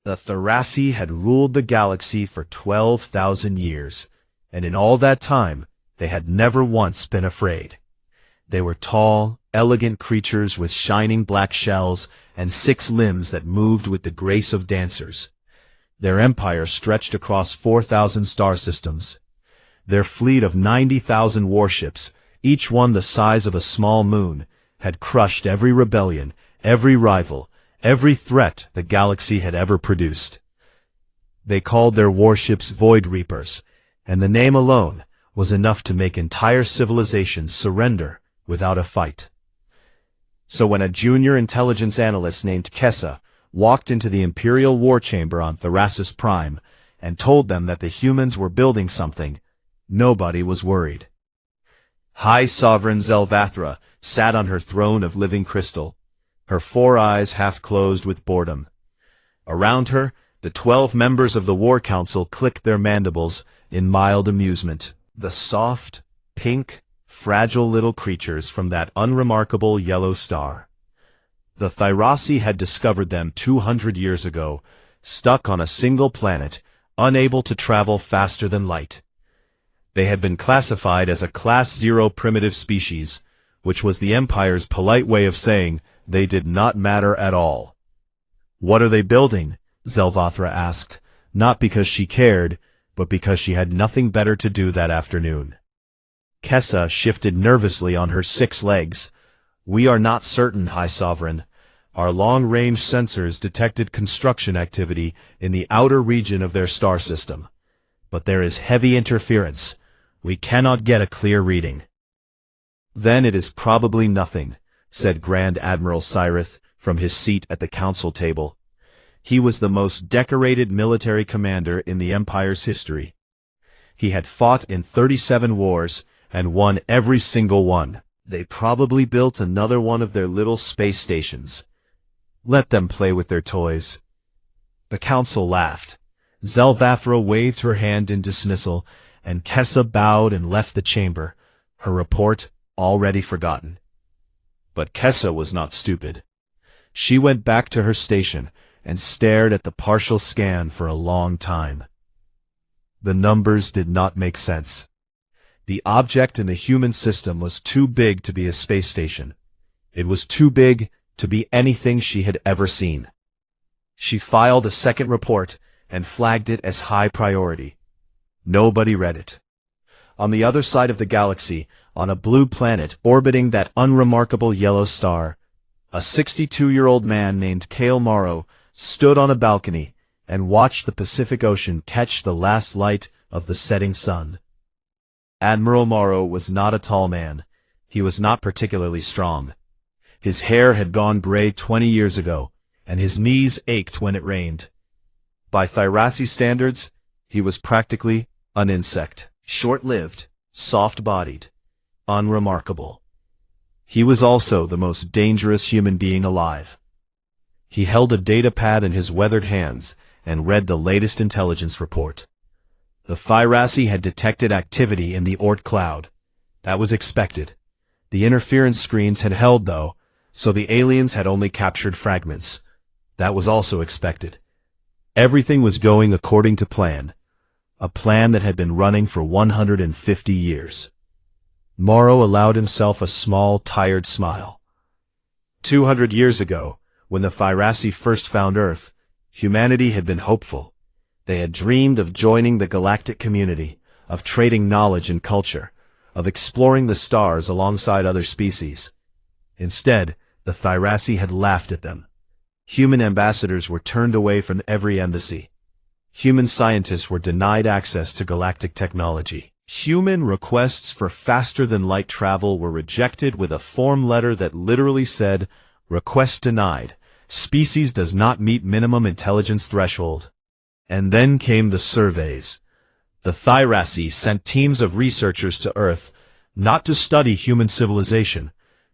The Thirassi had ruled the galaxy for 12,000 years, and in all that time, they had never once been afraid. They were tall, elegant creatures with shining black shells and 6 limbs that moved with the grace of dancers. Their empire stretched across 4,000 star systems. Their fleet of 90,000 warships, each one the size of a small moon, had crushed every rebellion, every rival, every threat the galaxy had ever produced. They called their warships Void Reapers, and the name alone was enough to make entire civilizations surrender without a fight. So when a junior intelligence analyst named Kessa walked into the Imperial War Chamber on Therasis Prime and told them that the humans were building something, nobody was worried. High Sovereign Zelvathra sat on her throne of living crystal, her 4 eyes half closed with boredom. Around her, the 12 members of the War Council clicked their mandibles in mild amusement. The soft, pink, fragile little creatures from that unremarkable yellow star. The Thirassi had discovered them 200 years ago, stuck on a single planet, unable to travel faster than light. They had been classified as a Class 0 primitive species, which was the Empire's polite way of saying they did not matter at all. "What are they building?" Zelvathra asked, not because she cared, but because she had nothing better to do that afternoon. Kessa shifted nervously on her 6 legs. "We are not certain, High Sovereign. Our long-range sensors detected construction activity in the outer region of their star system. But there is heavy interference. We cannot get a clear reading." "Then it is probably nothing," said Grand Admiral Cyrith from his seat at the council table. He was the most decorated military commander in the Empire's history. He had fought in 37 wars and won every single one. "They probably built another one of their little space stations. Let them play with their toys." The council laughed. Zelvathra waved her hand in dismissal, and Kessa bowed and left the chamber, her report already forgotten. But Kessa was not stupid. She went back to her station and stared at the partial scan for a long time. The numbers did not make sense. The object in the human system was too big to be a space station. It was too big to be anything she had ever seen. She filed a second report and flagged it as high priority. Nobody read it. On the other side of the galaxy, on a blue planet orbiting that unremarkable yellow star, a 62-year-old man named Kale Morrow stood on a balcony and watched the Pacific Ocean catch the last light of the setting sun. Admiral Morrow was not a tall man. He was not particularly strong. His hair had gone gray 20 years ago, and his knees ached when it rained. By Thirassi standards, he was practically an insect. Short-lived, soft-bodied, unremarkable. He was also the most dangerous human being alive. He held a data pad in his weathered hands and read the latest intelligence report. The Thirassi had detected activity in the Oort cloud. That was expected. The interference screens had held, though, so the aliens had only captured fragments. That was also expected. Everything was going according to plan. A plan that had been running for 150 years. Morrow allowed himself a small, tired smile. 200 years ago, when the Thirassi first found Earth, humanity had been hopeful. They had dreamed of joining the galactic community, of trading knowledge and culture, of exploring the stars alongside other species. Instead, the Thirassi had laughed at them. Human ambassadors were turned away from every embassy. Human scientists were denied access to galactic technology. Human requests for faster-than-light travel were rejected with a form letter that literally said, "Request denied. Species does not meet minimum intelligence threshold." And then came the surveys. The Thirassi sent teams of researchers to Earth, not to study human civilization,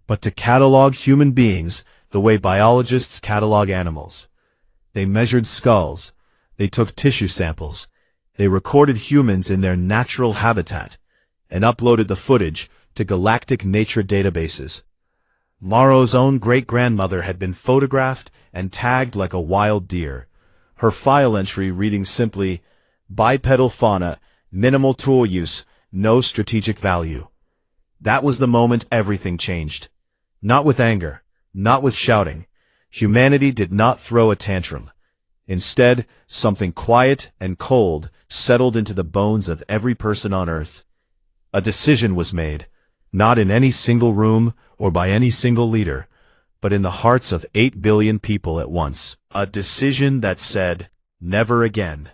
but to catalog human beings the way biologists catalog animals. They measured skulls. They took tissue samples. They recorded humans in their natural habitat and uploaded the footage to galactic nature databases. Morrow's own great-grandmother had been photographed and tagged like a wild deer. her file entry reading simply, "Bipedal fauna, minimal tool use, no strategic value." That was the moment everything changed. Not with anger, not with shouting. Humanity did not throw a tantrum. Instead, something quiet and cold settled into the bones of every person on Earth. A decision was made, not in any single room or by any single leader, but in the hearts of 8 billion people at once. A decision that said, never again.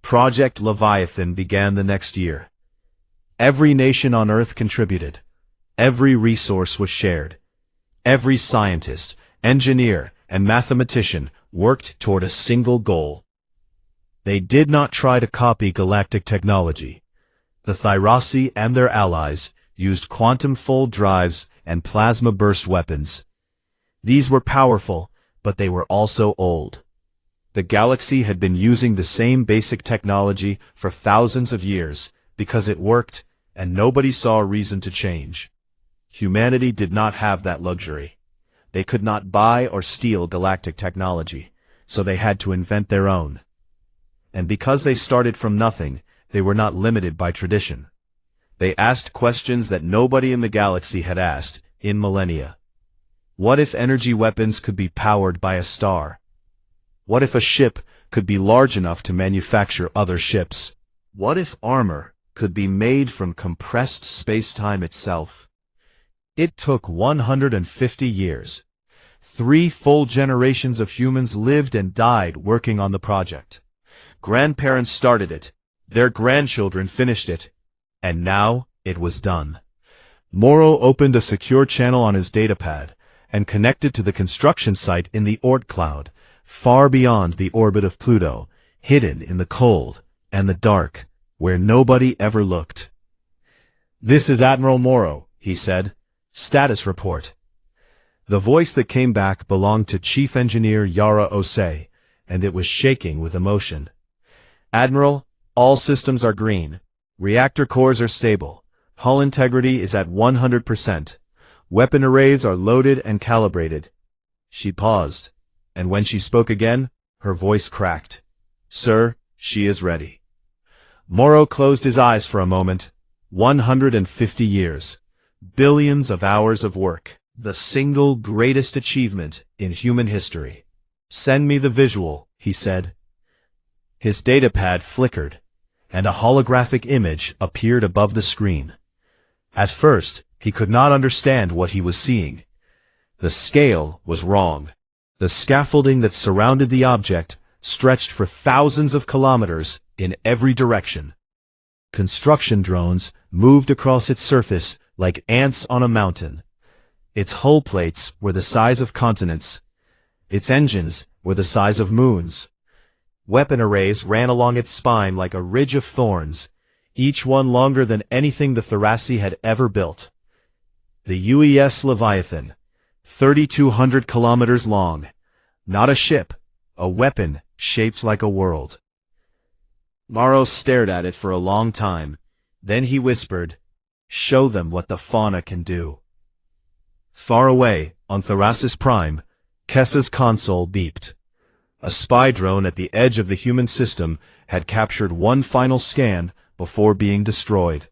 Project Leviathan began the next year. Every nation on Earth contributed. Every resource was shared. Every scientist, engineer, and mathematician worked toward a single goal. They did not try to copy galactic technology. The Thyrasi and their allies used quantum fold drives and plasma burst weapons. These were powerful, but they were also old. The galaxy had been using the same basic technology for thousands of years because it worked, and nobody saw a reason to change. Humanity did not have that luxury. They could not buy or steal galactic technology, so they had to invent their own. And because they started from nothing, they were not limited by tradition. They asked questions that nobody in the galaxy had asked in millennia. What if energy weapons could be powered by a star? What if a ship could be large enough to manufacture other ships? What if armor could be made from compressed space-time itself? It took 150 years. 3 full generations of humans lived and died working on the project. Grandparents started it. Their grandchildren finished it. And now it was done. Morrow opened a secure channel on his datapad and connected to the construction site in the Oort cloud, far beyond the orbit of Pluto, hidden in the cold and the dark, where nobody ever looked. "This is Admiral Morrow," he said. "Status report." The voice that came back belonged to Chief Engineer Yara Osei, and it was shaking with emotion. "Admiral, all systems are green. Reactor cores are stable. Hull integrity is at 100%. Weapon arrays are loaded and calibrated." She paused, and when she spoke again, her voice cracked. "Sir, she is ready." Morrow closed his eyes for a moment. 150 years. Billions of hours of work. The single greatest achievement in human history. "Send me the visual," he said. His datapad flickered, and a holographic image appeared above the screen. At first, he could not understand what he was seeing. The scale was wrong. The scaffolding that surrounded the object stretched for thousands of kilometers in every direction. Construction drones moved across its surface like ants on a mountain. Its hull plates were the size of continents. Its engines were the size of moons. Weapon arrays ran along its spine like a ridge of thorns, each one longer than anything the Thyrasi had ever built. The UES Leviathan, 3,200 kilometers long. Not a ship, a weapon shaped like a world. Morrow stared at it for a long time. Then he whispered, "Show them what the fauna can do." Far away, on Thrasis Prime, Kessa's console beeped. A spy drone at the edge of the human system had captured one final scan before being destroyed.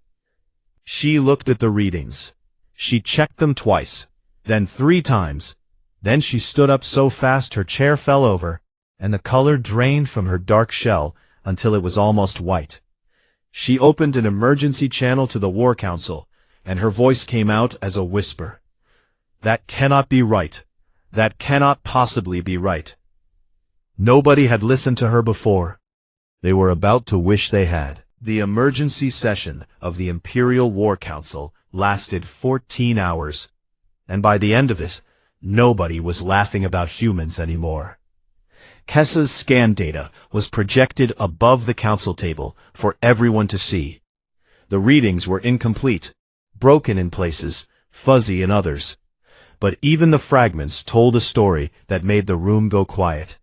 She looked at the readings. She checked them twice, then 3 times. Then she stood up so fast her chair fell over, and the color drained from her dark shell until it was almost white. She opened an emergency channel to the War Council, and her voice came out as a whisper. "That cannot be right. That cannot possibly be right." Nobody had listened to her before. They were about to wish they had. The emergency session of the Imperial War Council lasted 14 hours, and by the end of it, nobody was laughing about humans anymore. Kessa's scan data was projected above the council table for everyone to see. The readings were incomplete, broken in places, fuzzy in others. But even the fragments told a story that made the room go quiet.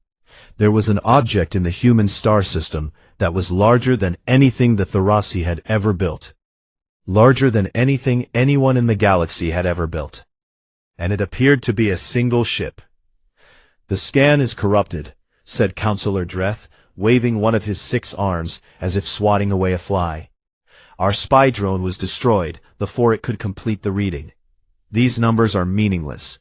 There was an object in the human star system that was larger than anything the Thyrasi had ever built. Larger than anything anyone in the galaxy had ever built. And it appeared to be a single ship. "The scan is corrupted. said Counselor Dreth, waving one of his 6 arms as if swatting away a fly. Our spy drone was destroyed before it could complete the reading. These numbers are meaningless.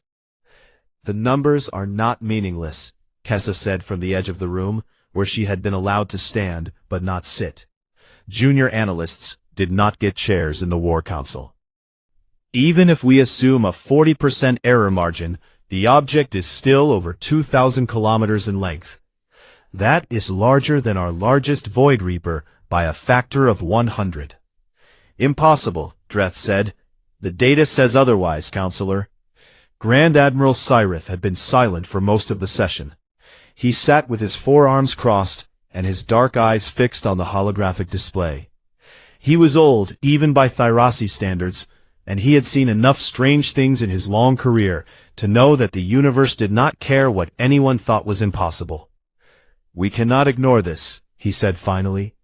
The numbers are not meaningless, Kessa said from the edge of the room, where she had been allowed to stand but not sit. Junior analysts did not get chairs in the War Council. Even if we assume a 40% error margin, the object is still over 2,000 kilometers in length. That is larger than our largest Void Reaper by a factor of 100. Impossible, Dreth said. The data says otherwise, Counselor. Grand Admiral Cyrith had been silent for most of the session. He sat with his forearms crossed and his dark eyes fixed on the holographic display. He was old, even by Thyrasi standards, and he had seen enough strange things in his long career to know that the universe did not care what anyone thought was impossible. We cannot ignore this, he said finally.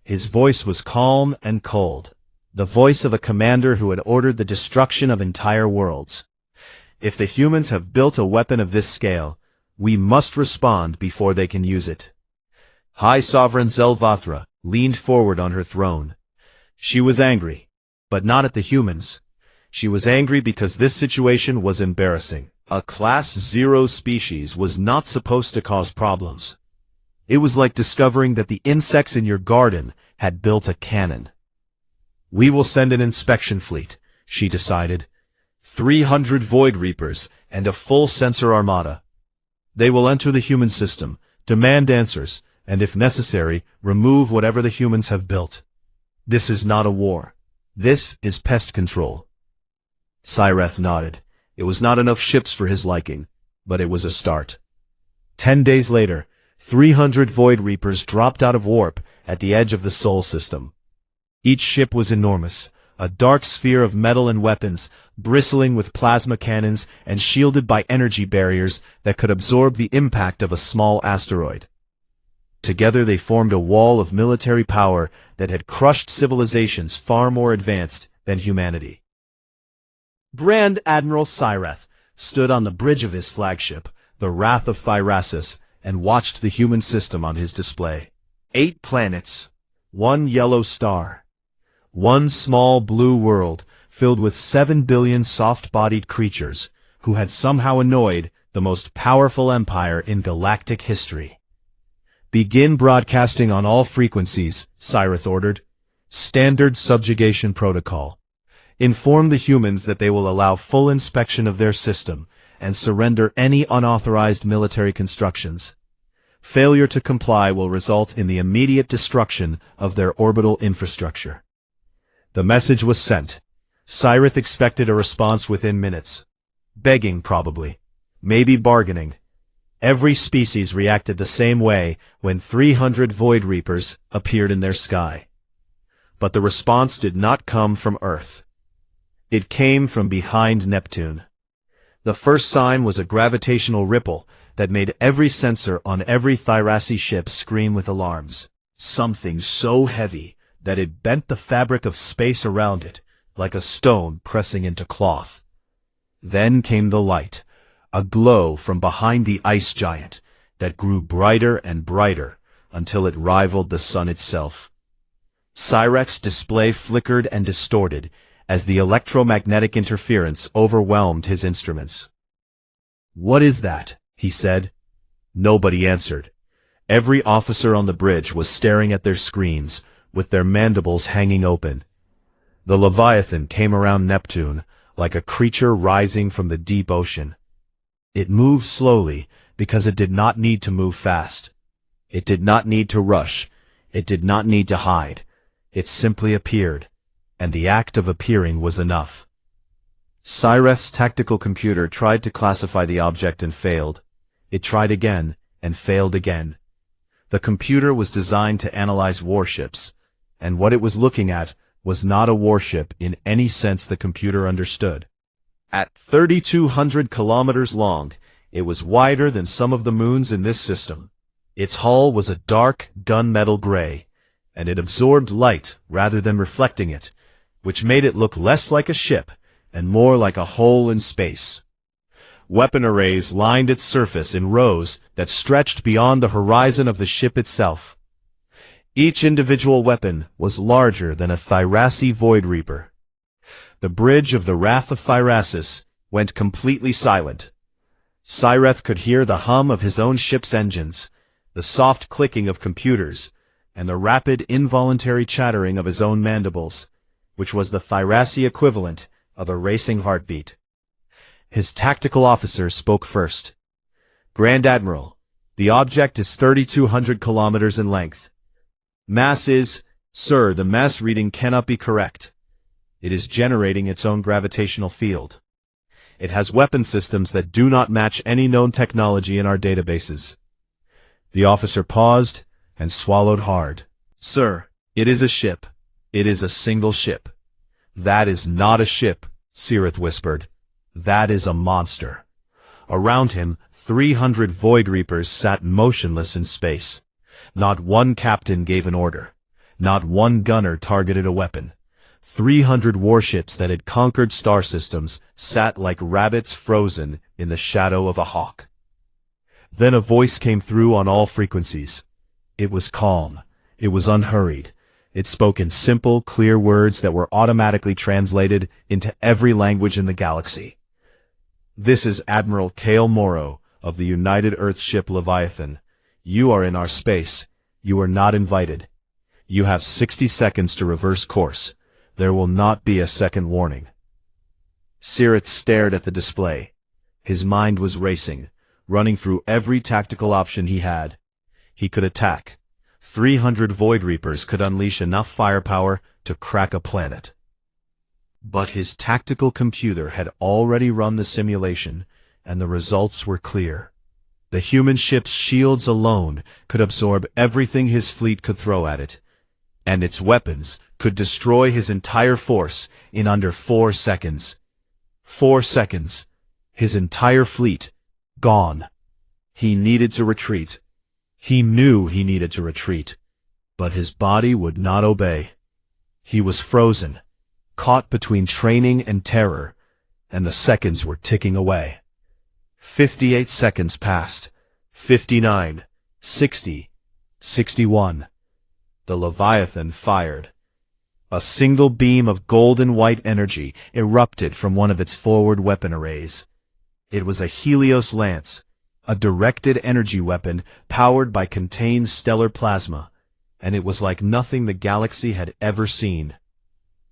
His voice was calm and cold, the voice of a commander who had ordered the destruction of entire worlds. If the humans have built a weapon of this scale, we must respond before they can use it. High Sovereign Zelvathra leaned forward on her throne. She was angry, but not at the humans. She was angry because this situation was embarrassing. A Class 0 species was not supposed to cause problems. It was like discovering that the insects in your garden had built a cannon. We will send an inspection fleet, she decided. 300 Void Reapers and a full sensor armada. They will enter the human system, demand answers, and if necessary, remove whatever the humans have built. This is not a war. This is pest control. Cyrith nodded. It was not enough ships for his liking, but it was a start. 10 days later, 300 Void Reapers dropped out of warp at the edge of the Sol system. Each ship was enormous, a dark sphere of metal and weapons, bristling with plasma cannons and shielded by energy barriers that could absorb the impact of a small asteroid. Together they formed a wall of military power that had crushed civilizations far more advanced than humanity. Grand Admiral Cyrith stood on the bridge of his flagship, the Wrath of Thyrasis, and watched the human system on his display. 8 planets, 1 yellow star, 1 small blue world filled with 7 billion soft-bodied creatures who had somehow annoyed the most powerful empire in galactic history. Begin broadcasting on all frequencies, Cyrith ordered. Standard subjugation protocol. Inform the humans that they will allow full inspection of their system and surrender any unauthorized military constructions. Failure to comply will result in the immediate destruction of their orbital infrastructure. The message was sent. Cyrith expected a response within minutes. Begging, probably. Maybe bargaining. Every species reacted the same way when 300 Void Reapers appeared in their sky. But the response did not come from Earth. It came from behind Neptune. The first sign was a gravitational ripple that made every sensor on every Thyrasi ship scream with alarms. Something so heavy that it bent the fabric of space around it, like a stone pressing into cloth. Then came the light, a glow from behind the ice giant that grew brighter and brighter until it rivaled the sun itself. Cyrith's display flickered and distorted as the electromagnetic interference overwhelmed his instruments. "What is that?" he said. Nobody answered. Every officer on the bridge was staring at their screens, with their mandibles hanging open. The Leviathan came around Neptune like a creature rising from the deep ocean. It moved slowly because it did not need to move fast. It did not need to rush. It did not need to hide. It simply appeared, and the act of appearing was enough. Cyrith's tactical computer tried to classify the object and failed. It tried again and failed again. The computer was designed to analyze warships, and what it was looking at was not a warship in any sense the computer understood. At 3,200 kilometers long, it was wider than some of the moons in this system. Its hull was a dark gunmetal gray, and it absorbed light rather than reflecting it, which made it look less like a ship and more like a hole in space. Weapon arrays lined its surface in rows that stretched beyond the horizon of the ship itself. Each individual weapon was larger than a Thyrassi Void Reaper. The bridge of the Wrath of Thyrassus went completely silent. Cyreth could hear the hum of his own ship's engines, the soft clicking of computers, and the rapid involuntary chattering of his own mandibles, which was the Thyrassi equivalent of a racing heartbeat. His tactical officer spoke first. "Grand Admiral, the object is 3,200 kilometers in length. Mass is, sir, the mass reading cannot be correct. It is generating its own gravitational field. It has weapon systems that do not match any known technology in our databases." The officer paused and swallowed hard. "Sir, it is a ship. It is a single ship." "That is not a ship," Cyrith whispered. "That is a monster." Around him, 300 Void Reapers sat motionless in space. Not one captain gave an order. Not one gunner targeted a weapon. 300 warships that had conquered star systems sat like rabbits frozen in the shadow of a hawk. Then a voice came through on all frequencies. It was calm. It was unhurried. It spoke in simple, clear words that were automatically translated into every language in the galaxy. "This is Admiral Kale Morrow of the United Earth ship Leviathan. You are in our space. You are not invited. You have 60 seconds to reverse course. There will not be a second warning." Cyrith stared at the display. His mind was racing, running through every tactical option he had. He could attack. 300 Void Reapers could unleash enough firepower to crack a planet. But his tactical computer had already run the simulation, and the results were clear. The human ship's shields alone could absorb everything his fleet could throw at it, and its weapons could destroy his entire force in under 4 seconds. 4 seconds. His entire fleet gone. He needed to retreat. He knew he needed to retreat, but his body would not obey. He was frozen, caught between training and terror, and the seconds were ticking away. 58 seconds passed. 59, 60, 61. The Leviathan fired. A single beam of golden-white energy erupted from one of its forward weapon arrays. It was a Helios Lance, a directed energy weapon powered by contained stellar plasma, and it was like nothing the galaxy had ever seen.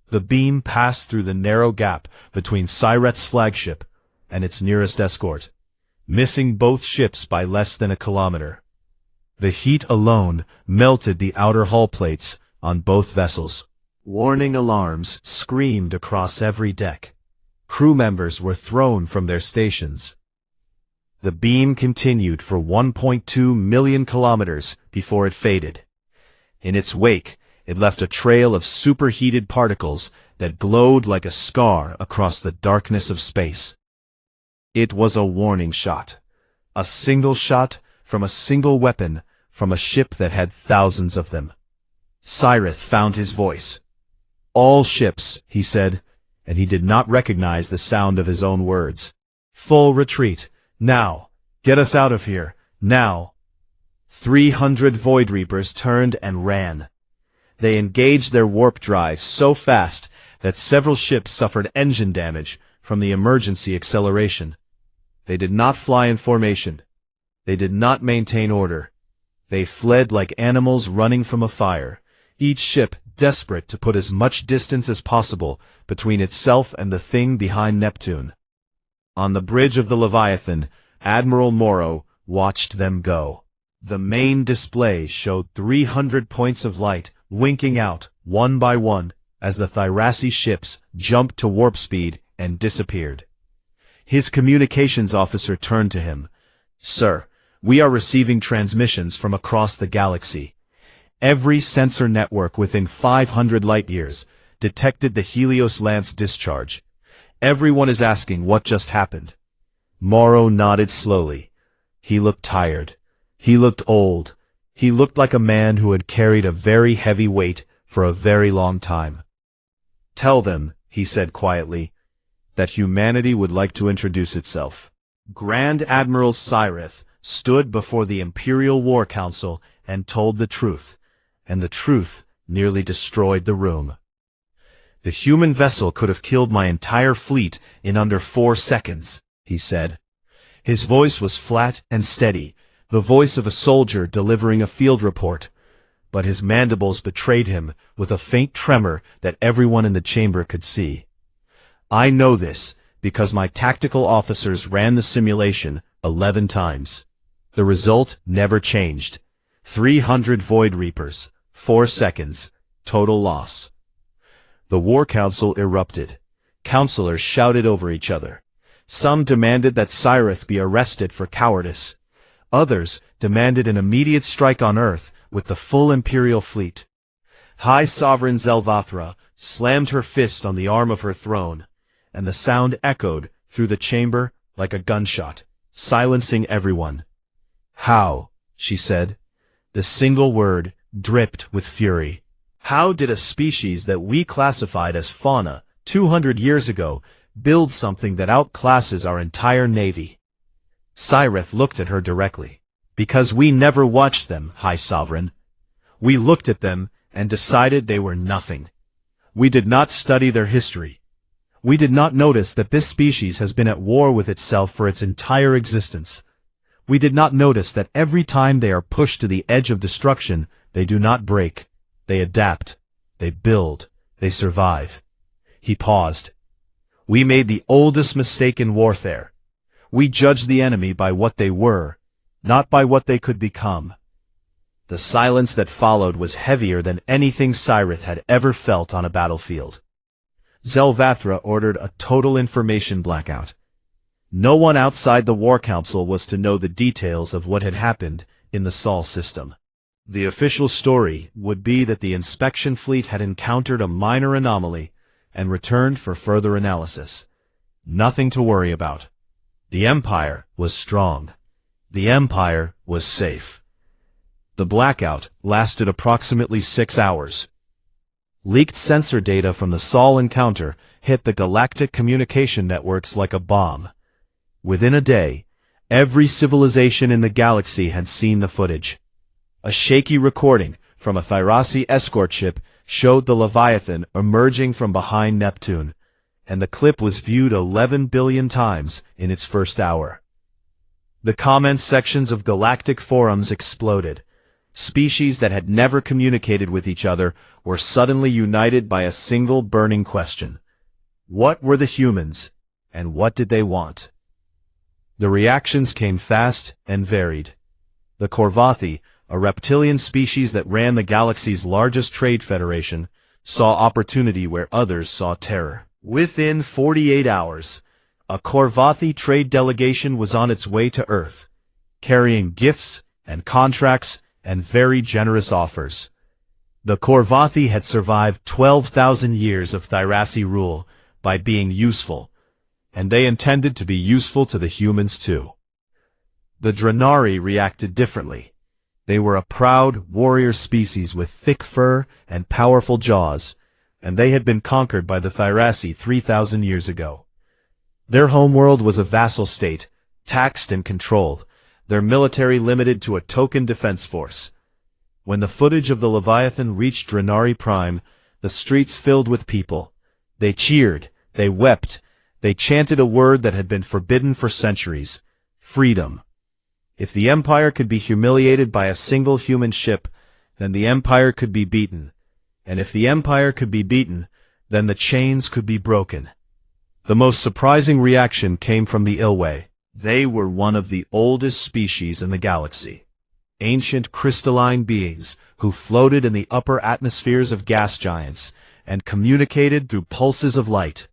The beam passed through the narrow gap between Cyreth's flagship and its nearest escort, missing both ships by less than a kilometer. The heat alone melted the outer hull plates on both vessels. Warning alarms screamed across every deck. Crew members were thrown from their stations. The beam continued for 1.2 million kilometers before it faded. In its wake, it left a trail of superheated particles that glowed like a scar across the darkness of space. It was a warning shot. A single shot from a single weapon from a ship that had thousands of them. Cyrith found his voice. "All ships," he said, and he did not recognize the sound of his own words. "Full retreat. Now. Get us out of here. Now." 300 Void Reapers turned and ran. They engaged their warp drive so fast that several ships suffered engine damage from the emergency acceleration. They did not fly in formation. They did not maintain order. They fled like animals running from a fire, each ship desperate to put as much distance as possible between itself and the thing behind Neptune. On the bridge of the Leviathan, Admiral Morrow watched them go. The main display showed 300 points of light winking out, one by one, as the Thyrassi ships jumped to warp speed and disappeared. His communications officer turned to him. "Sir, we are receiving transmissions from across the galaxy. Every sensor network within 500 light-years detected the Helios Lance discharge. Everyone is asking what just happened." Morrow nodded slowly. He looked tired. He looked old. He looked like a man who had carried a very heavy weight for a very long time. "Tell them," he said quietly, "that humanity would like to introduce itself." Grand Admiral Cyrith stood before the Imperial War Council and told the truth, and the truth nearly destroyed the room. "The human vessel could have killed my entire fleet in under 4 seconds, he said. His voice was flat and steady, the voice of a soldier delivering a field report, but his mandibles betrayed him with a faint tremor that everyone in the chamber could see. I know this because my tactical officers ran the simulation 11 times. The result never changed. 300 Void Reapers, 4 seconds, total loss." The War Council erupted. Councilors shouted over each other. Some demanded that Cyrith be arrested for cowardice. Others demanded an immediate strike on Earth with the full Imperial fleet. High Sovereign Zelvathra slammed her fist on the arm of her throne, and the sound echoed through the chamber like a gunshot, silencing everyone. "How?" she said. The single word dripped with fury. How did a species that we classified as fauna 200 years ago build something that outclasses our entire navy? Cyrith looked at her directly. "Because we never watched them, High Sovereign. We looked at them and decided they were nothing. We did not study their history. We did not notice that this species has been at war with itself for its entire existence. We did not notice that every time they are pushed to the edge of destruction, they do not break. They adapt. They build. They survive." He paused. "We made the oldest mistake in warfare. We judged the enemy by what they were, not by what they could become." The silence that followed was heavier than anything Cyrith had ever felt on a battlefield. Zelvathra ordered a total information blackout. No one outside the War Council was to know the details of what had happened in the Sol system. The official story would be that the inspection fleet had encountered a minor anomaly and returned for further analysis. Nothing to worry about. The Empire was strong. The Empire was safe. The blackout lasted approximately 6 hours. Leaked sensor data from the Sol encounter hit the Galactic communication networks like a bomb. Within a day, every civilization in the galaxy had seen the footage. A shaky recording from a Thyrasi escort ship showed the Leviathan emerging from behind Neptune, and the clip was viewed 11 billion times in its first hour. The comments sections of galactic forums exploded. Species that had never communicated with each other were suddenly united by a single burning question. What were the humans, and what did they want? The reactions came fast and varied. The Korvathi, a reptilian species that ran the galaxy's largest trade federation, saw opportunity where others saw terror. Within 48 hours, a Korvathi trade delegation was on its way to Earth, carrying gifts and contracts and very generous offers. The Korvathi had survived 12,000 years of Thyrasi rule by being useful, and they intended to be useful to the humans too. The Dranari reacted differently. They were a proud warrior species with thick fur and powerful jaws, and they had been conquered by the Thyrasi 3,000 years ago. Their homeworld was a vassal state, taxed and controlled, their military limited to a token defense force. When the footage of the Leviathan reached Dranari Prime, the streets filled with people. They cheered, they wept, they chanted a word that had been forbidden for centuries: freedom. If the Empire could be humiliated by a single human ship, then the Empire could be beaten. And if the Empire could be beaten, then the chains could be broken. The most surprising reaction came from the Ilwe. They were one of the oldest species in the galaxy. Ancient crystalline beings who floated in the upper atmospheres of gas giants and communicated through pulses of light.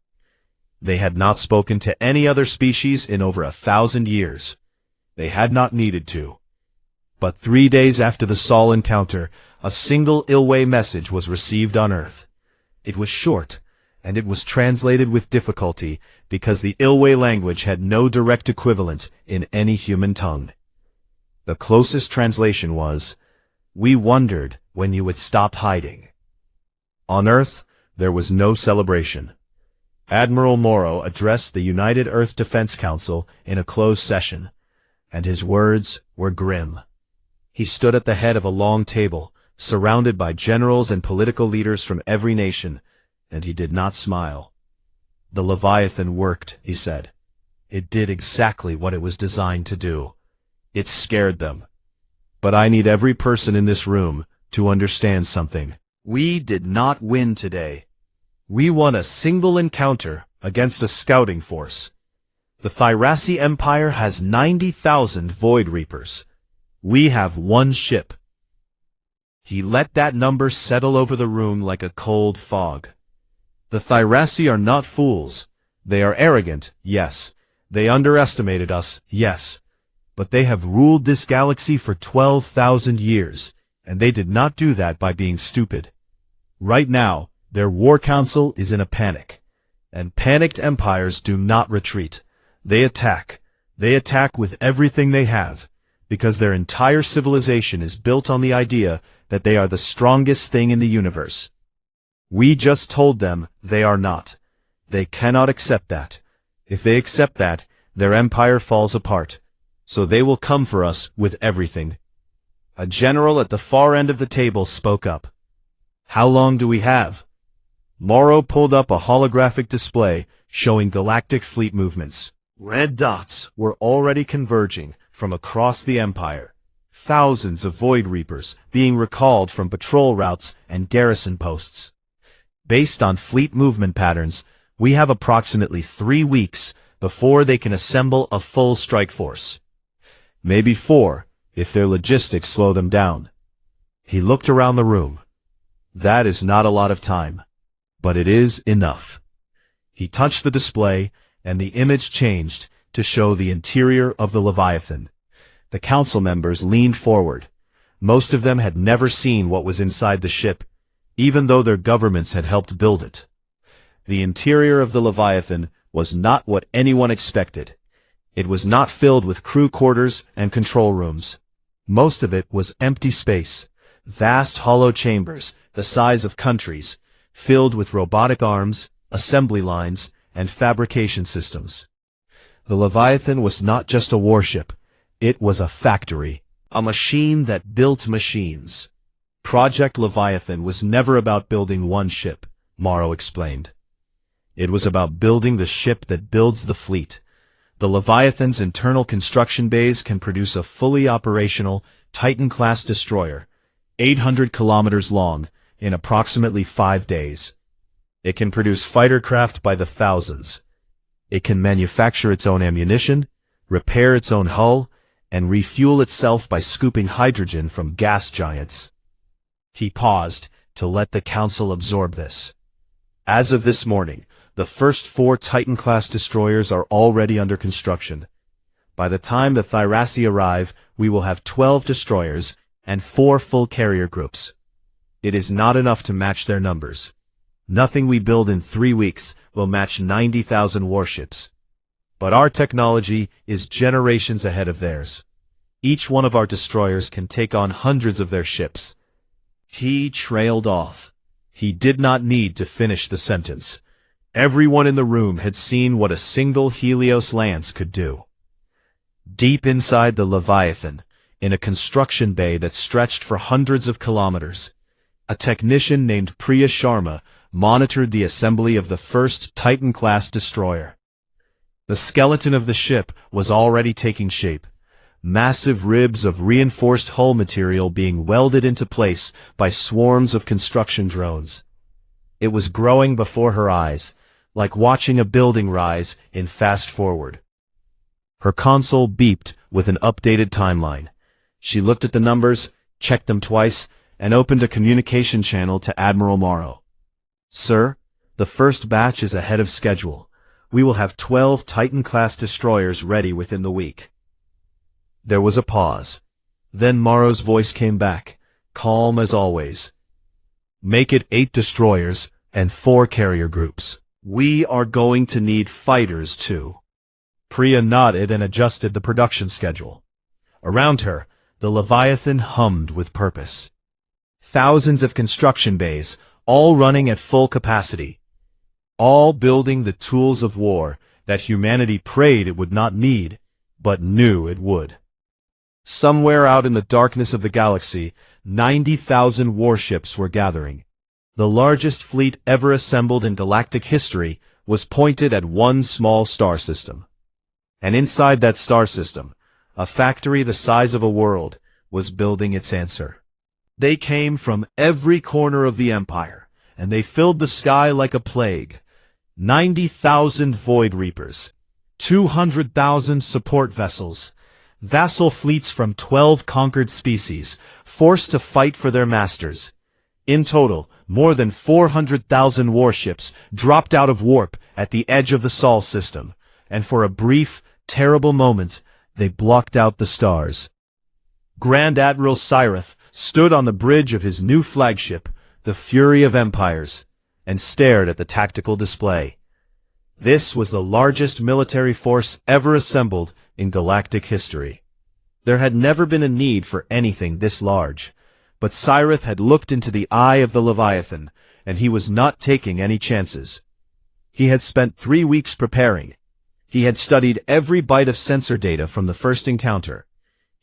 They had not spoken to any other species in over 1,000 years. They had not needed to. But 3 days after the Sol encounter, a single Ilwe message was received on Earth. It was short, and it was translated with difficulty because the Ilwe language had no direct equivalent in any human tongue. The closest translation was, "We wondered when you would stop hiding." On Earth, there was no celebration. Admiral Morrow addressed the United Earth Defense Council in a closed session, and his words were grim. He stood at the head of a long table, surrounded by generals and political leaders from every nation, and he did not smile. The Leviathan worked, he said. It did exactly what it was designed to do. It scared them. But I need every person in this room to understand something. We did not win today. We won a single encounter against a scouting force. The Thyrassi Empire has 90,000 Void Reapers. We have one ship. He let that number settle over the room like a cold fog. The Thyrassi are not fools. They are arrogant, yes. They underestimated us, yes. But they have ruled this galaxy for 12,000 years, and they did not do that by being stupid. Right now, their war council is in a panic. And panicked empires do not retreat. They attack. They attack with everything they have, because their entire civilization is built on the idea that they are the strongest thing in the universe. We just told them they are not. They cannot accept that. If they accept that, their empire falls apart. So they will come for us with everything. A general at the far end of the table spoke up. How long do we have? Morrow pulled up a holographic display showing galactic fleet movements. Red dots were already converging from across the empire. Thousands of Void Reapers being recalled from patrol routes and garrison posts. Based on fleet movement patterns, we have approximately 3 weeks before they can assemble a full strike force. Maybe 4, if their logistics slow them down. He looked around the room. That is not a lot of time, but it is enough. He touched the display, and the image changed to show the interior of the Leviathan. The council members leaned forward. Most of them had never seen what was inside the ship, even though their governments had helped build it. The interior of the Leviathan was not what anyone expected. It was not filled with crew quarters and control rooms. Most of it was empty space, vast hollow chambers the size of countries, filled with robotic arms, assembly lines, and fabrication systems. The Leviathan was not just a warship. It was a factory, a machine that built machines. Project Leviathan was never about building one ship, Morrow explained. It was about building the ship that builds the fleet. The Leviathan's internal construction bays can produce a fully operational Titan-class destroyer, 800 kilometers long, in approximately 5 days. It can produce fighter craft by the thousands. It can manufacture its own ammunition, repair its own hull, and refuel itself by scooping hydrogen from gas giants. He paused to let the council absorb this. As of this morning, the first 4 Titan-class destroyers are already under construction. By the time the Thyrassi arrive, we will have 12 destroyers and 4 full carrier groups. It is not enough to match their numbers. Nothing we build in 3 weeks will match 90,000 warships. But our technology is generations ahead of theirs. Each one of our destroyers can take on hundreds of their ships. He trailed off. He did not need to finish the sentence. Everyone in the room had seen what a single Helios lance could do. Deep inside the Leviathan, in a construction bay that stretched for hundreds of kilometers, a technician named Priya Sharma monitored the assembly of the first Titan-class destroyer. The skeleton of the ship was already taking shape, massive ribs of reinforced hull material being welded into place by swarms of construction drones. It was growing before her eyes, like watching a building rise in fast forward. Her console beeped with an updated timeline. She looked at the numbers, checked them twice, and opened a communication channel to Admiral Morrow. Sir, the first batch is ahead of schedule. We will have 12 Titan-class destroyers ready within the week. There was a pause. Then Morrow's voice came back, calm as always. Make it 8 destroyers and 4 carrier groups. We are going to need fighters too. Priya nodded and adjusted the production schedule. Around her, the Leviathan hummed with purpose. Thousands of construction bays, all running at full capacity. all building the tools of war that humanity prayed it would not need, but knew it would. Somewhere out in the darkness of the galaxy, 90,000 warships were gathering. The largest fleet ever assembled in galactic history was pointed at one small star system. And inside that star system, a factory the size of a world was building its answer. They came from every corner of the empire, and they filled the sky like a plague. 90,000 Void Reapers, 200,000 support vessels, vassal fleets from 12 conquered species, forced to fight for their masters. In total, more than 400,000 warships dropped out of warp at the edge of the Sol system, and for a brief, terrible moment, they blocked out the stars. Grand Admiral Cyrith stood on the bridge of his new flagship, the Fury of Empires, and stared at the tactical display. This was the largest military force ever assembled in galactic history. There had never been a need for anything this large, but Cyrith had looked into the eye of the Leviathan, and he was not taking any chances. He had spent 3 weeks preparing. He had studied every byte of sensor data from the first encounter.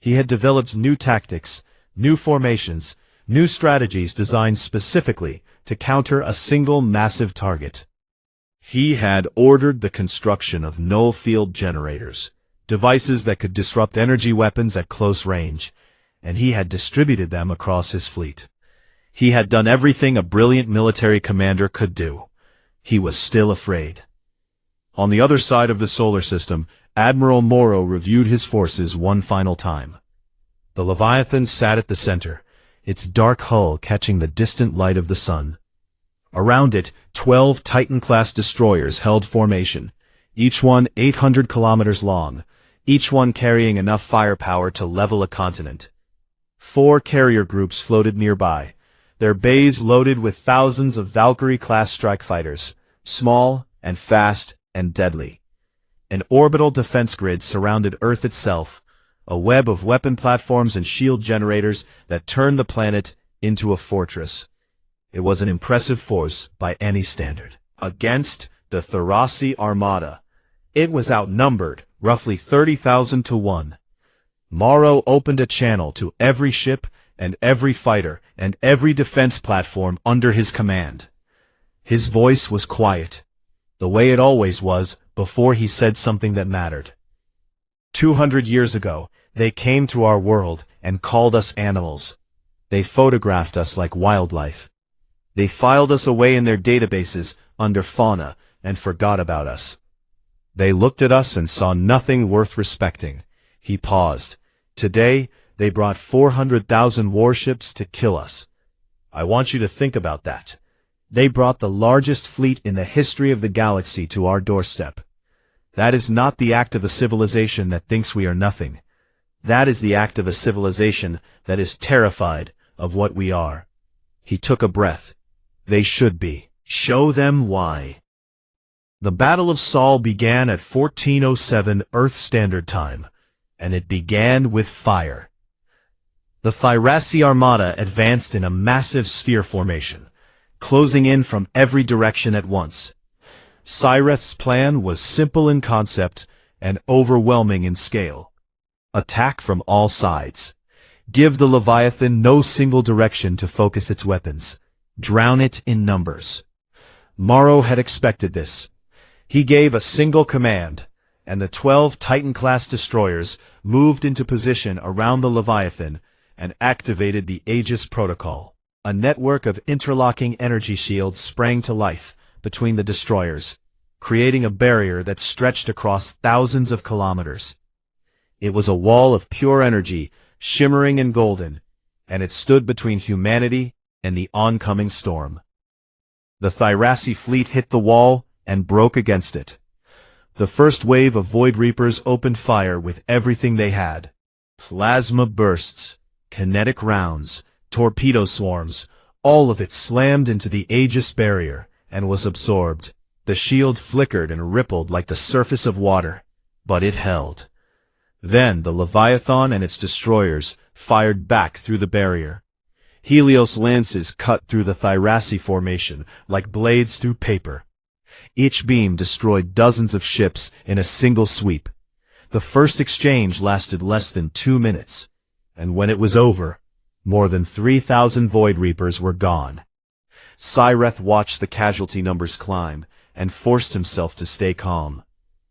He had developed new tactics, new formations, new strategies designed specifically to counter a single massive target. He had ordered the construction of null field generators, devices that could disrupt energy weapons at close range, and he had distributed them across his fleet. He had done everything a brilliant military commander could do. He was still afraid. On the other side of the solar system, Admiral Morrow reviewed his forces one final time. The Leviathan sat at the center, its dark hull catching the distant light of the sun. Around it, 12 Titan-class destroyers held formation, each one 800 kilometers long, each one carrying enough firepower to level a continent. 4 carrier groups floated nearby, their bays loaded with thousands of Valkyrie-class strike fighters, small and fast and deadly. An orbital defense grid surrounded Earth itself, a web of weapon platforms and shield generators that turned the planet into a fortress. It was an impressive force by any standard. Against the Tharasi Armada, it was outnumbered, roughly 30,000 to 1. Morrow opened a channel to every ship and every fighter and every defense platform under his command. His voice was quiet, the way it always was before he said something that mattered. 200 years ago, they came to our world and called us animals. They photographed us like wildlife. They filed us away in their databases under fauna and forgot about us. They looked at us and saw nothing worth respecting. He paused. Today, they brought 400,000 warships to kill us. I want you to think about that. They brought the largest fleet in the history of the galaxy to our doorstep. That is not the act of a civilization that thinks we are nothing. That is the act of a civilization that is terrified of what we are. He took a breath. They should be. Show them why. The Battle of Sol began at 1407 Earth Standard Time, and it began with fire. The Tharasi Armada advanced in a massive sphere formation, closing in from every direction at once. Cyrith's plan was simple in concept and overwhelming in scale. Attack from all sides. Give the Leviathan no single direction to focus its weapons. Drown it in numbers. Morrow had expected this. He gave a single command, and the 12 Titan-class destroyers moved into position around the Leviathan and activated the Aegis Protocol. A network of interlocking energy shields sprang to life between the destroyers, creating a barrier that stretched across thousands of kilometers. It was a wall of pure energy, shimmering and golden, and it stood between humanity and the oncoming storm. The Tharasi fleet hit the wall and broke against it. The first wave of Void Reapers opened fire with everything they had. Plasma bursts, kinetic rounds, torpedo swarms, all of it slammed into the Aegis barrier and was absorbed. The shield flickered and rippled like the surface of water, but it held. Then the Leviathan and its destroyers fired back through the barrier. Helios lances cut through the Tharasi formation like blades through paper. Each beam destroyed dozens of ships in a single sweep. The first exchange lasted less than 2 minutes, and when it was over, more than 3,000 Void Reapers were gone. Cyreth watched the casualty numbers climb and forced himself to stay calm.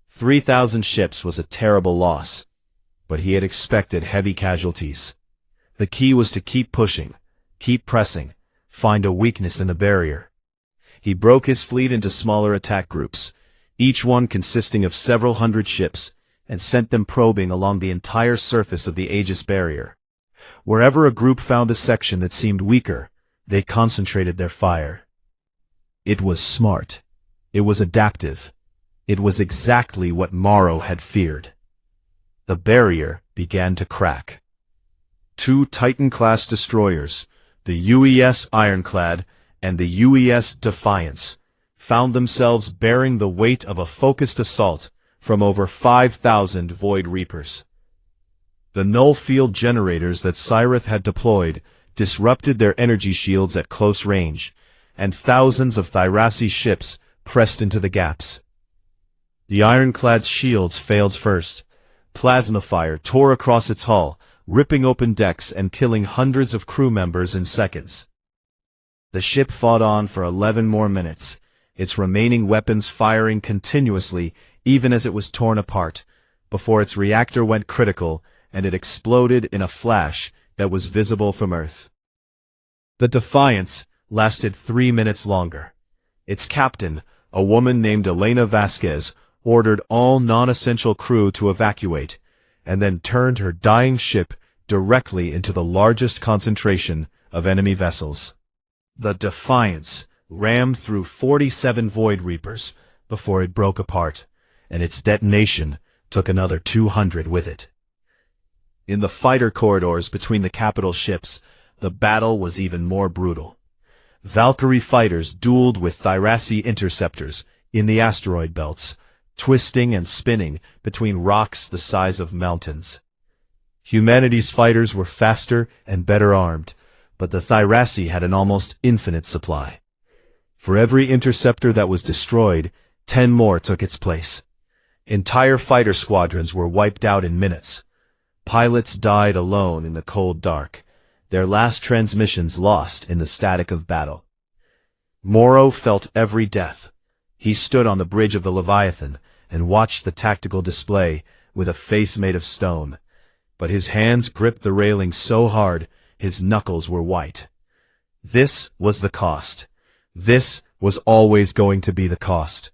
3,000 ships was a terrible loss, but he had expected heavy casualties. The key was to keep pushing, keep pressing, find a weakness in the barrier. He broke his fleet into smaller attack groups, each one consisting of several hundred ships, and sent them probing along the entire surface of the Aegis barrier. Wherever a group found a section that seemed weaker, they concentrated their fire. It was smart. It was adaptive. It was exactly what Morrow had feared. The barrier began to crack. 2 Titan-class destroyers, the UES Ironclad and the UES Defiance, found themselves bearing the weight of a focused assault from over 5,000 Void Reapers. The null field generators that Cyreth had deployed disrupted their energy shields at close range, and thousands of Thyrasi ships pressed into the gaps. The Ironclad's shields failed first. Plasma fire tore across its hull, ripping open decks and killing hundreds of crew members in seconds. The ship fought on for 11 more minutes, its remaining weapons firing continuously even as it was torn apart, before its reactor went critical and it exploded in a flash that was visible from Earth. The Defiance lasted 3 minutes longer. Its captain, a woman named Elena Vasquez, ordered all non-essential crew to evacuate, and then turned her dying ship directly into the largest concentration of enemy vessels. The Defiance rammed through 47 Void Reapers before it broke apart, and its detonation took another 200 with it. In the fighter corridors between the capital ships, the battle was even more brutal. Valkyrie fighters dueled with Thyrasi interceptors in the asteroid belts, twisting and spinning between rocks the size of mountains. Humanity's fighters were faster and better armed, but the Thyrasi had an almost infinite supply. For every interceptor that was destroyed, 10 more took its place. Entire fighter squadrons were wiped out in minutes. Pilots died alone in the cold dark, their last transmissions lost in the static of battle. Morrow felt every death. He stood on the bridge of the Leviathan and watched the tactical display with a face made of stone, but his hands gripped the railing so hard his knuckles were white. This was the cost. This was always going to be the cost.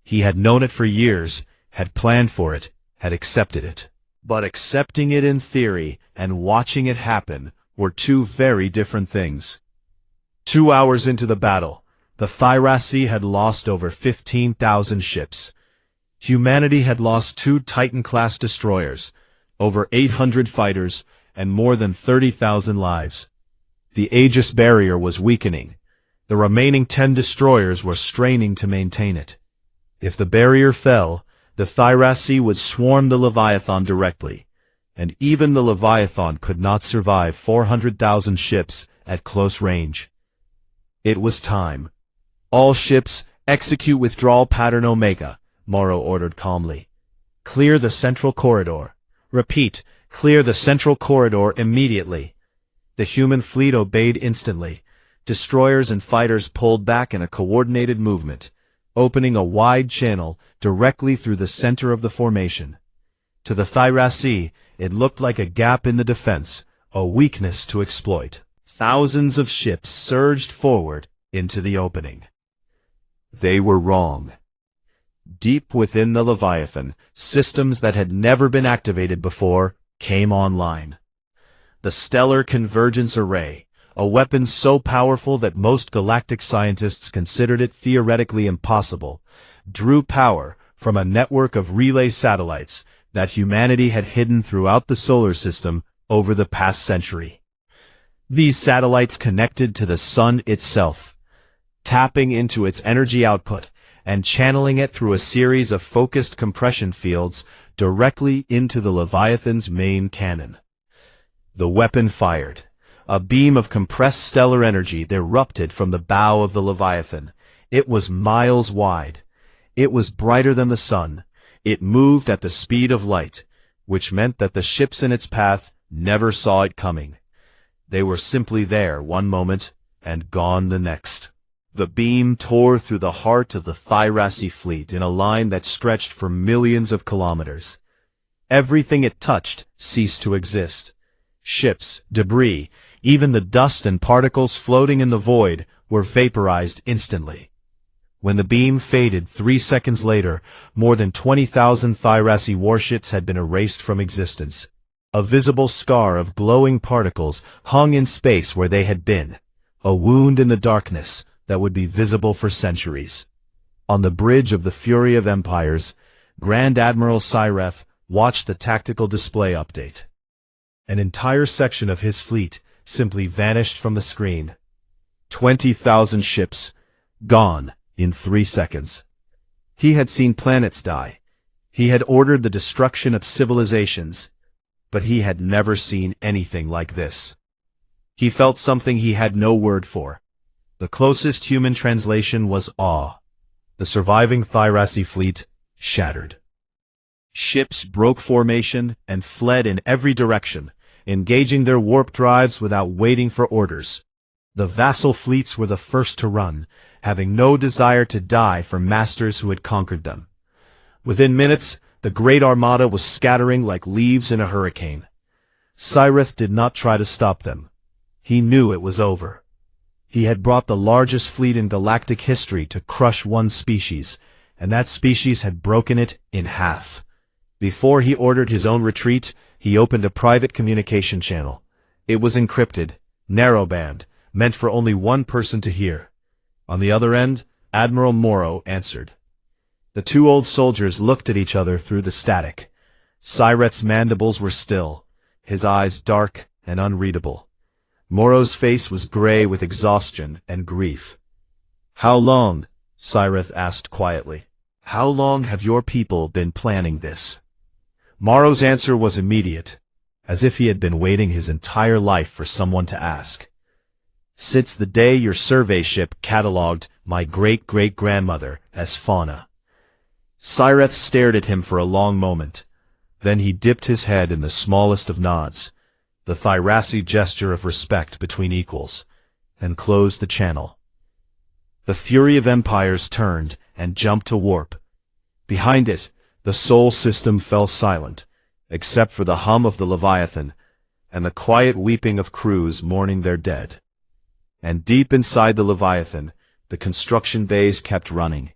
He had known it for years, had planned for it, had accepted it. But accepting it in theory and watching it happen were two very different things. 2 hours into the battle, the Thyrasi had lost over 15,000 ships. Humanity had lost 2 Titan-class destroyers, over 800 fighters, and more than 30,000 lives. The Aegis barrier was weakening. The remaining 10 destroyers were straining to maintain it. If the barrier fell, the Thyrasi would swarm the Leviathan directly, and even the Leviathan could not survive 400,000 ships at close range. It was time. All ships, execute withdrawal pattern Omega, Morrow ordered calmly. Clear the central corridor. Repeat, clear the central corridor immediately. The human fleet obeyed instantly. Destroyers and fighters pulled back in a coordinated movement, opening a wide channel directly through the center of the formation. To the Thyrasi, it looked like a gap in the defense, a weakness to exploit. Thousands of ships surged forward into the opening. They were wrong. Deep within the Leviathan, systems that had never been activated before came online. The Stellar Convergence Array, a weapon so powerful that most galactic scientists considered it theoretically impossible, drew power from a network of relay satellites that humanity had hidden throughout the solar system over the past century. These satellites connected to the sun itself, tapping into its energy output and channeling it through a series of focused compression fields directly into the Leviathan's main cannon. The weapon fired. A beam of compressed stellar energy erupted from the bow of the Leviathan, It was miles wide. It was brighter than the sun. It moved at the speed of light, which meant that the ships in its path never saw it coming. They were simply there one moment and gone the next. The beam tore through the heart of the Thirassi fleet in a line that stretched for millions of kilometers. Everything it touched ceased to exist. Ships, debris, even the dust and particles floating in the void were vaporized instantly. When the beam faded 3 seconds later, more than 20,000 Thirassi warships had been erased from existence. A visible scar of glowing particles hung in space where they had been, a wound in the darkness that would be visible for centuries. On the bridge of the Fury of Empires, Grand Admiral Sci-Fi watched the tactical display update. An entire section of his fleet simply vanished from the screen. 20,000 ships, gone in 3 seconds. He had seen planets die. He had ordered the destruction of civilizations, but he had never seen anything like this. He felt something he had no word for. The closest human translation was awe. The surviving Thirassi fleet shattered. Ships broke formation and fled in every direction, engaging their warp drives without waiting for orders. The vassal fleets were the first to run, having no desire to die for masters who had conquered them. Within minutes, the Great Armada was scattering like leaves in a hurricane. Sci-Fi did not try to stop them. He knew it was over. He had brought the largest fleet in galactic history to crush one species, and that species had broken it in half. Before he ordered his own retreat, he opened a private communication channel. It was encrypted, narrowband, meant for only one person to hear. On the other end, Admiral Morrow answered. The two old soldiers looked at each other through the static. Sci-Fi's mandibles were still, his eyes dark and unreadable. Morrow's face was gray with exhaustion and grief. "How long?" Sci-Fi asked quietly. "How long have your people been planning this?" Morrow's answer was immediate, as if he had been waiting his entire life for someone to ask. "Since the day your survey ship catalogued my great-great-grandmother as Fauna." Sci-Fi stared at him for a long moment. Then he dipped his head in the smallest of nods, the Thirassi gesture of respect between equals, and closed the channel. The Fury of Empires turned and jumped to warp. Behind it, the Sol system fell silent, except for the hum of the Leviathan and the quiet weeping of crews mourning their dead. And deep inside the Leviathan, the construction bays kept running.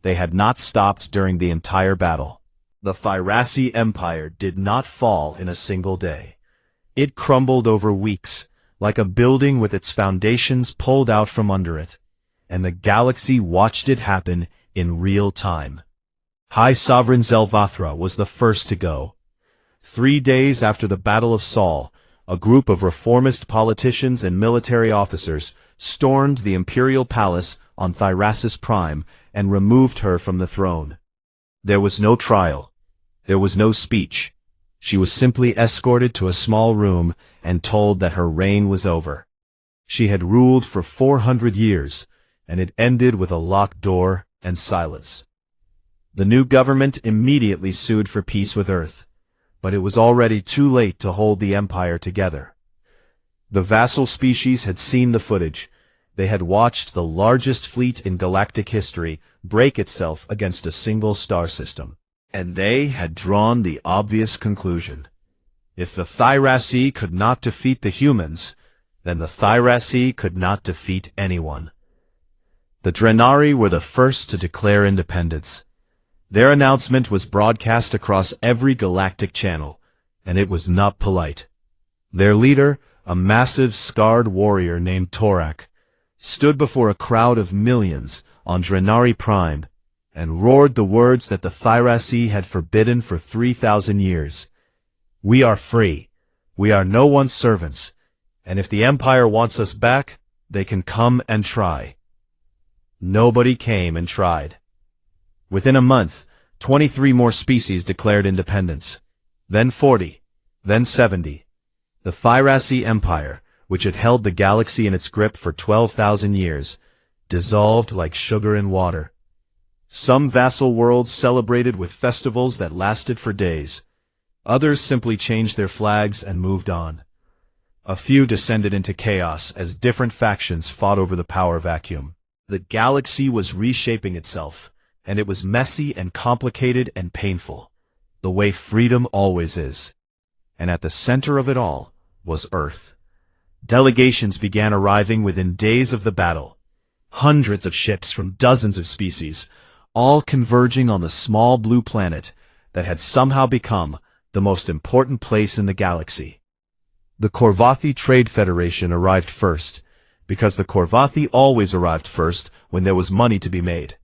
They had not stopped during the entire battle. The Thirassi Empire did not fall in a single day. It crumbled over weeks, like a building with its foundations pulled out from under it, and the galaxy watched it happen in real time. High Sovereign Zelvathra was the first to go. 3 days after the Battle of Sol, a group of reformist politicians and military officers stormed the imperial palace on Thyrassus Prime and removed her from the throne. There was no trial. There was no speech. She was simply escorted to a small room and told that her reign was over. She had ruled for 400 years, and it ended with a locked door and silence. The new government immediately sued for peace with Earth, but it was already too late to hold the empire together. The vassal species had seen the footage. They had watched the largest fleet in galactic history break itself against a single star system. And they had drawn the obvious conclusion. If the Thirassi could not defeat the humans, then the Thirassi could not defeat anyone. The Drenari were the first to declare independence. Their announcement was broadcast across every galactic channel, and it was not polite. Their leader, a massive scarred warrior named Torak, stood before a crowd of millions on Drenari Prime and roared the words that the Thirassi had forbidden for 3,000 years. "We are free. We are no one's servants, and if the Empire wants us back, they can come and try." Nobody came and tried. Within a month, 23 more species declared independence, then 40, then 70. The Thirassi Empire, which had held the galaxy in its grip for 12,000 years, dissolved like sugar in water. Some vassal worlds celebrated with festivals that lasted for days. Others simply changed their flags and moved on. A few descended into chaos as different factions fought over the power vacuum. The galaxy was reshaping itself, and it was messy and complicated and painful, the way freedom always is. And at the center of it all was Earth. Delegations began arriving within days of the battle. Hundreds of ships from dozens of species, all converging on the small blue planet that had somehow become the most important place in the galaxy. The Korvathi Trade Federation arrived first, because the Korvathi always arrived first when there was money to be made.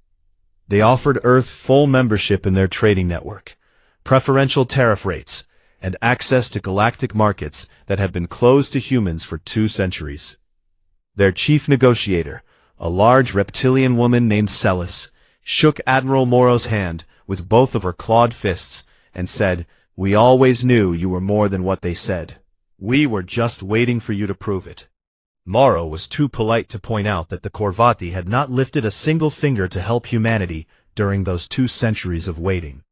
They offered Earth full membership in their trading network, preferential tariff rates, and access to galactic markets that had been closed to humans for 2 centuries. Their chief negotiator, a large reptilian woman named Celis, shook Admiral Morrow's hand with both of her clawed fists and said, "We always knew you were more than what they said. We were just waiting for you to prove it." Morrow was too polite to point out that the Korvathi had not lifted a single finger to help humanity during those 2 centuries of waiting.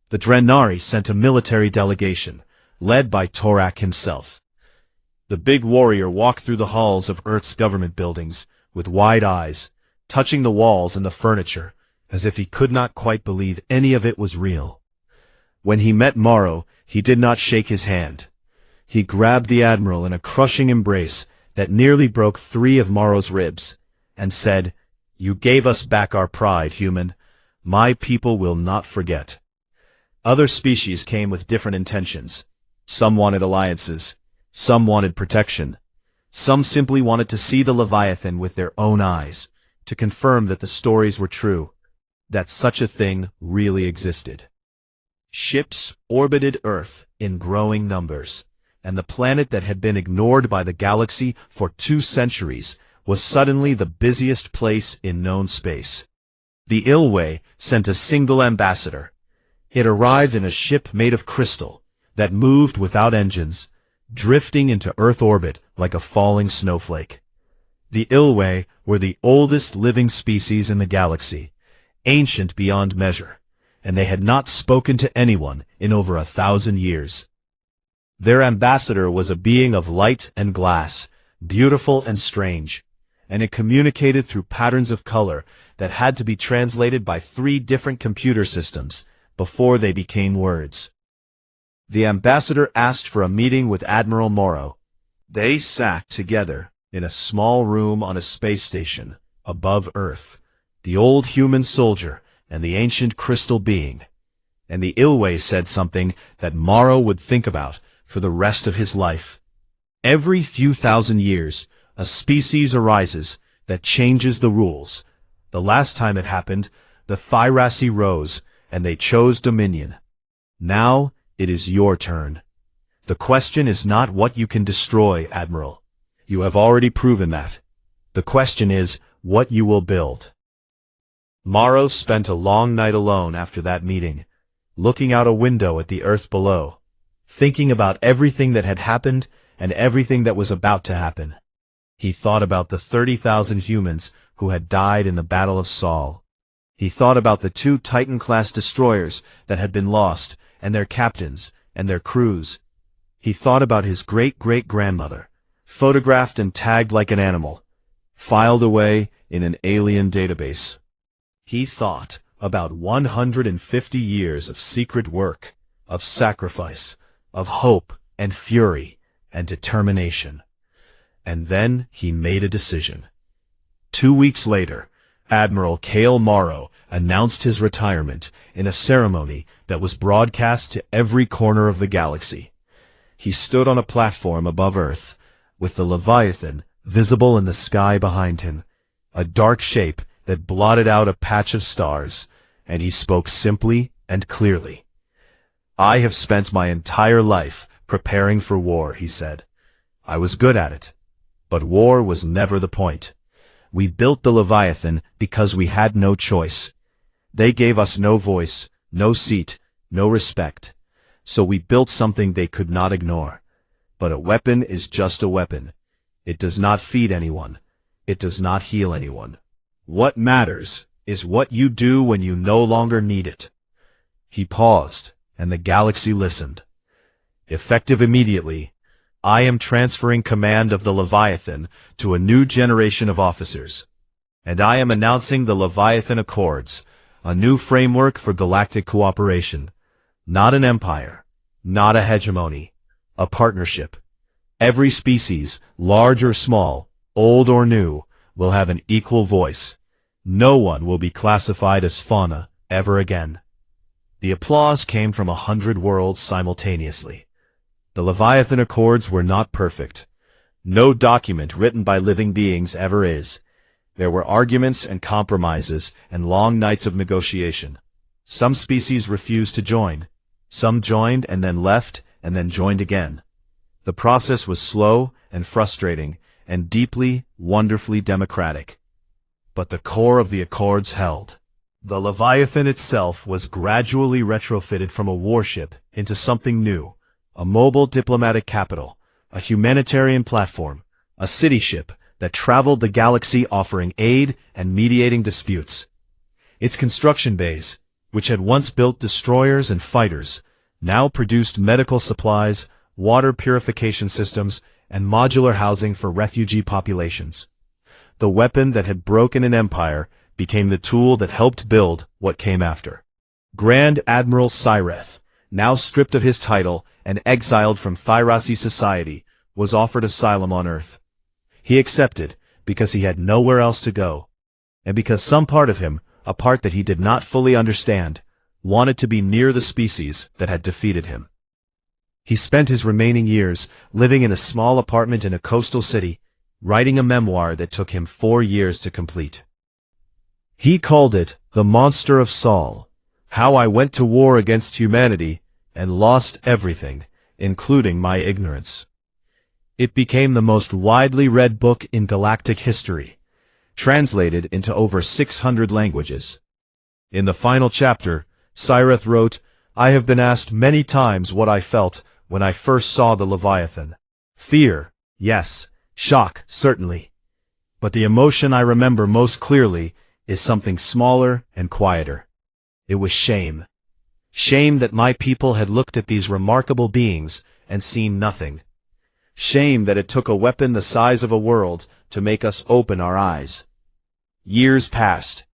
The Drenari sent a military delegation, led by Torak himself. The big warrior walked through the halls of Earth's government buildings with wide eyes, touching the walls and the furniture, as if he could not quite believe any of it was real. When he met Morrow, he did not shake his hand. He grabbed the Admiral in a crushing embrace that nearly broke 3 of Morrow's ribs, and said, "You gave us back our pride, human. My people will not forget." Other species came with different intentions. Some wanted alliances. Some wanted protection. Some simply wanted to see the Leviathan with their own eyes, to confirm that the stories were true, that such a thing really existed. Ships orbited Earth in growing numbers, and the planet that had been ignored by the galaxy for 2 centuries was suddenly the busiest place in known space. The Ilway sent a single ambassador. It arrived in a ship made of crystal that moved without engines, drifting into Earth orbit like a falling snowflake. The Ilway were the oldest living species in the galaxy, ancient beyond measure, and they had not spoken to anyone in over 1,000 years. Their ambassador was a being of light and glass, beautiful and strange, and it communicated through patterns of color that had to be translated by 3 different computer systems before they became words. The ambassador asked for a meeting with Admiral Morrow. They sat together in a small room on a space station above Earth, the old human soldier and the ancient crystal being. And the Ilway said something that Morrow would think about for the rest of his life. Every few thousand years, a species arises that changes the rules. The last time it happened, the Thyrassi rose, and they chose dominion. Now, it is your turn. The question is not what you can destroy, Admiral. You have already proven that. The question is what you will build. Morrow spent a long night alone after that meeting, looking out a window at the Earth below, thinking about everything that had happened and everything that was about to happen. He thought about the 30,000 humans who had died in the Battle of Sol. He thought about the 2 Titan-class destroyers that had been lost, and their captains, and their crews. He thought about his great-great-grandmother, photographed and tagged like an animal, filed away in an alien database. He thought about 150 years of secret work, of sacrifice, of hope and fury and determination. And then he made a decision. 2 weeks later, Admiral Cale Morrow announced his retirement in a ceremony that was broadcast to every corner of the galaxy. He stood on a platform above Earth, with the Leviathan visible in the sky behind him, a dark shape that blotted out a patch of stars, and he spoke simply and clearly. "I have spent my entire life preparing for war," he said. "I was good at it. But war was never the point. We built the Leviathan because we had no choice. They gave us no voice, no seat, no respect. So we built something they could not ignore. But a weapon is just a weapon. It does not feed anyone. it does not heal anyone. What matters is what you do when you no longer need it. He paused, and the galaxy listened. Effective immediately, I am transferring command of the Leviathan to a new generation of officers. And I am announcing the Leviathan Accords, a new framework for galactic cooperation. Not an empire, not a hegemony, a partnership. Every species, large or small, old or new, will have an equal voice. No one will be classified as fauna ever again. The applause came from 100 worlds simultaneously. The Leviathan Accords were not perfect. No document written by living beings ever is. There were arguments and compromises and long nights of negotiation. Some species refused to join. Some joined and then left and then joined again. The process was slow and frustrating and deeply, wonderfully democratic. But the core of the Accords held. The Leviathan itself was gradually retrofitted from a warship into something new, a mobile diplomatic capital, a humanitarian platform, a city ship that traveled the galaxy offering aid and mediating disputes. Its construction bays, which had once built destroyers and fighters, now produced medical supplies, water purification systems, and modular housing for refugee populations. The weapon that had broken an empire became the tool that helped build what came after. Grand Admiral Cyreth, now stripped of his title and exiled from Thyrasi society, was offered asylum on Earth. He accepted because he had nowhere else to go, and because some part of him, a part that he did not fully understand, wanted to be near the species that had defeated him. He spent his remaining years living in a small apartment in a coastal city, writing a memoir that took him 4 years to complete. He called it The Monster of Sol, How I Went to War Against Humanity and Lost Everything, including my ignorance. It became the most widely read book in galactic history, translated into over 600 languages. In the final chapter, Cyreth wrote, I have been asked many times what I felt when I first saw the Leviathan. Fear, yes. Shock, certainly. But the emotion I remember most clearly is something smaller and quieter. It was shame. Shame that my people had looked at these remarkable beings and seen nothing. Shame that it took a weapon the size of a world to make us open our eyes. Years passed.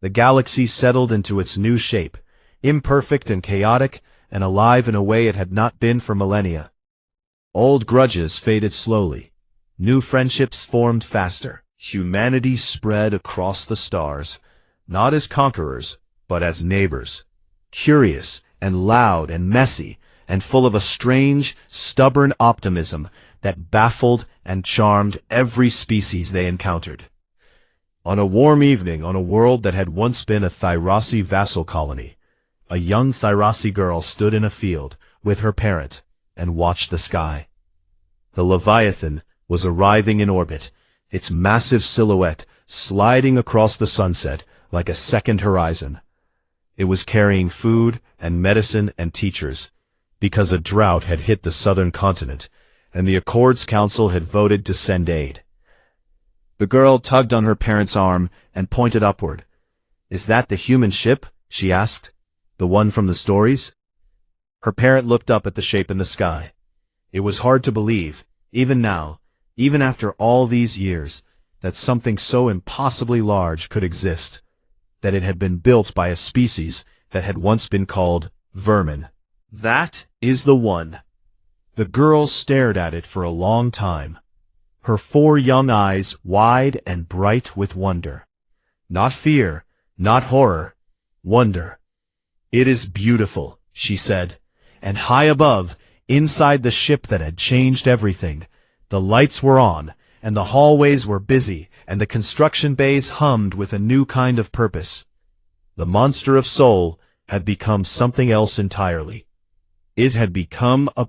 The galaxy settled into its new shape, imperfect and chaotic, and alive in a way it had not been for millennia. Old grudges faded slowly. New friendships formed faster. Humanity spread across the stars, not as conquerors, but as neighbors. Curious and loud and messy, and full of a strange, stubborn optimism that baffled and charmed every species they encountered. On a warm evening on a world that had once been a Thyrasi vassal colony, a young Thyrasi girl stood in a field with her parent and watched the sky. The Leviathan was arriving in orbit, its massive silhouette sliding across the sunset like a second horizon. It was carrying food and medicine and teachers, because a drought had hit the southern continent, and the Accords Council had voted to send aid. The girl tugged on her parent's arm and pointed upward. Is that the human ship? She asked. The one from the stories? Her parent looked up at the shape in the sky. It was hard to believe, even now, even after all these years, that something so impossibly large could exist, that it had been built by a species that had once been called vermin. That is the one. The girl stared at it for a long time, her 4 young eyes wide and bright with wonder. Not fear, not horror, wonder. It is beautiful, she said, and high above, inside the ship that had changed everything, the lights were on, and the hallways were busy, and the construction bays hummed with a new kind of purpose. The monster of Sol had become something else entirely. It had become a